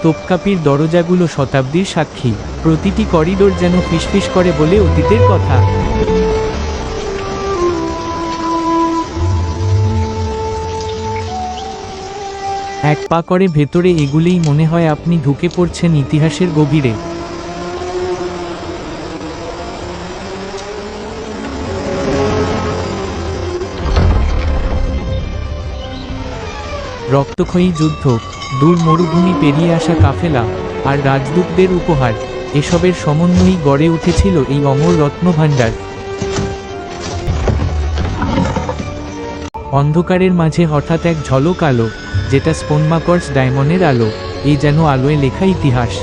তোপকাপির দরজাগুলো শতাব্দীর সাক্ষী, প্রতিটি করিডোর যেন ফিসফিস করে বলে অতীতের কথা। এক পা করে ভেতরে এগুলেই মনে হয় আপনি ঢুকে পড়ছেন ইতিহাসের গভীরে। রক্তক্ষয়ী যুদ্ধ, দূর মরুভূমি পেরিয়ে আসা কাফেলা, আর রাজদূতদের উপহার, এসবের সমন্বয়েই গড়ে উঠেছিল এই অমর রত্নভাণ্ডার। অন্ধকারের মাঝে হঠাৎ এক ঝলক আলো, যেটা স্পোনমাকর্স ডায়মন্ডের আলো, এই যেন আলোয় লেখা ইতিহাস।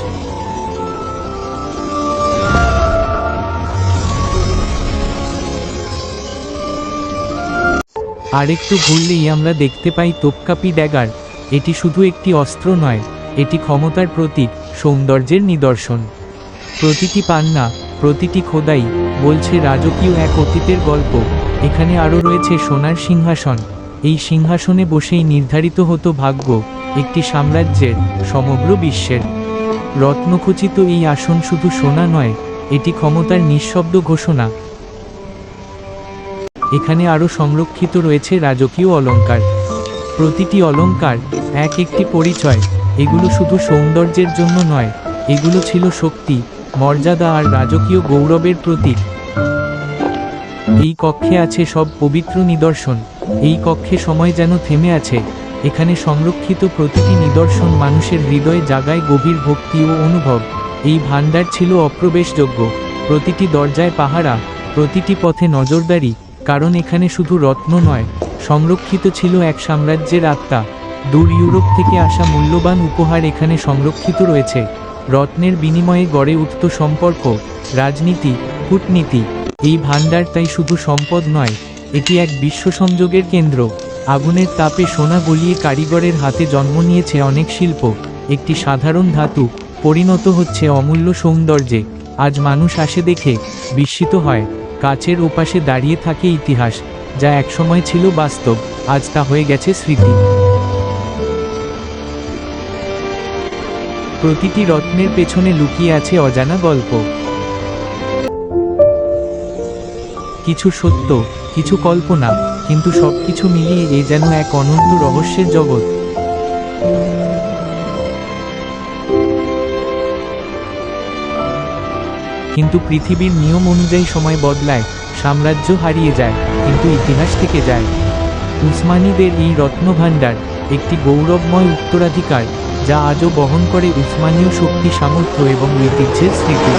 আরেকটু ঘুরলেই আমরা দেখতে পাই তোপকাপি ড্যাগার। এটি শুধু একটি অস্ত্র নয়, এটি ক্ষমতার প্রতীক, সৌন্দর্যের নিদর্শন। প্রতিটি পান্না, প্রতিটি খোদাই বলছে রাজকীয় এক অতীতের গল্প। এখানে আরও রয়েছে সোনার সিংহাসন, এই সিংহাসনে বসেই নির্ধারিত হতো ভাগ্য একটি সাম্রাজ্যের, সমগ্র বিশ্বের। রত্নখচিত এই আসন শুধু সোনা নয়, এটি ক্ষমতার নিঃশব্দ ঘোষণা। এখানে আরও সংরক্ষিত রয়েছে রাজকীয় অলঙ্কার, প্রতিটি অলঙ্কার এক একটি পরিচয়। এগুলো শুধু সৌন্দর্যের জন্য নয়, এগুলো ছিল শক্তি, মর্যাদা আর রাজকীয় গৌরবের প্রতীক। এই কক্ষে আছে সব পবিত্র নিদর্শন, এই কক্ষে সময় যেন থেমে আছে। এখানে সংরক্ষিত প্রতিটি নিদর্শন মানুষের হৃদয়ে জাগায় গভীর ভক্তি ও অনুভব। এই ভাণ্ডার ছিল অপ্রবেশযোগ্য, প্রতিটি দরজায় পাহারা, প্রতিটি পথে নজরদারি, কারণ এখানে শুধু রত্ন নয়, সংরক্ষিত ছিল এক সাম্রাজ্যের আত্মা। দূর ইউরোপ থেকে আসা মূল্যবান উপহার এখানে সংরক্ষিত রয়েছে। রত্নের বিনিময়ে গড়ে উঠত সম্পর্ক, রাজনীতি, কূটনীতি। এই ভাণ্ডার তাই শুধু সম্পদ নয়, এটি এক বিশ্ব সংযোগের কেন্দ্র। আগুনের তাপে সোনা গলিয়ে কারিগরের হাতে জন্ম নিয়েছে অনেক শিল্প। একটি সাধারণ ধাতু পরিণত হচ্ছে অমূল্য সৌন্দর্যে। আজ মানুষ আসে দেখে বিস্মিত হয়, কাচের ওপাশে দাঁড়িয়ে থাকে ইতিহাস, যা একসময় ছিল বাস্তব, আজ তা হয়ে গেছে স্মৃতি। প্রতিটি রত্নের পেছনে লুকিয়ে আছে অজানা গল্প, কিছু সত্য, কিছু কল্পনা, কিন্তু সবকিছু মিলিয়ে এ যেন এক অনন্ত রহস্যের জগৎ। কিন্তু পৃথিবীর নিয়ম অনুযায়ী সময় বদলায়, সাম্রাজ্য হারিয়ে যায়, কিন্তু ইতিহাস থেকে যায়। উসমানীদের এই রত্নভাণ্ডার একটি গৌরবময় উত্তরাধিকার, যা আজও বহন করে উসমানীয় শক্তি, সামর্থ্য এবং ঐতিহ্যের স্মৃতি।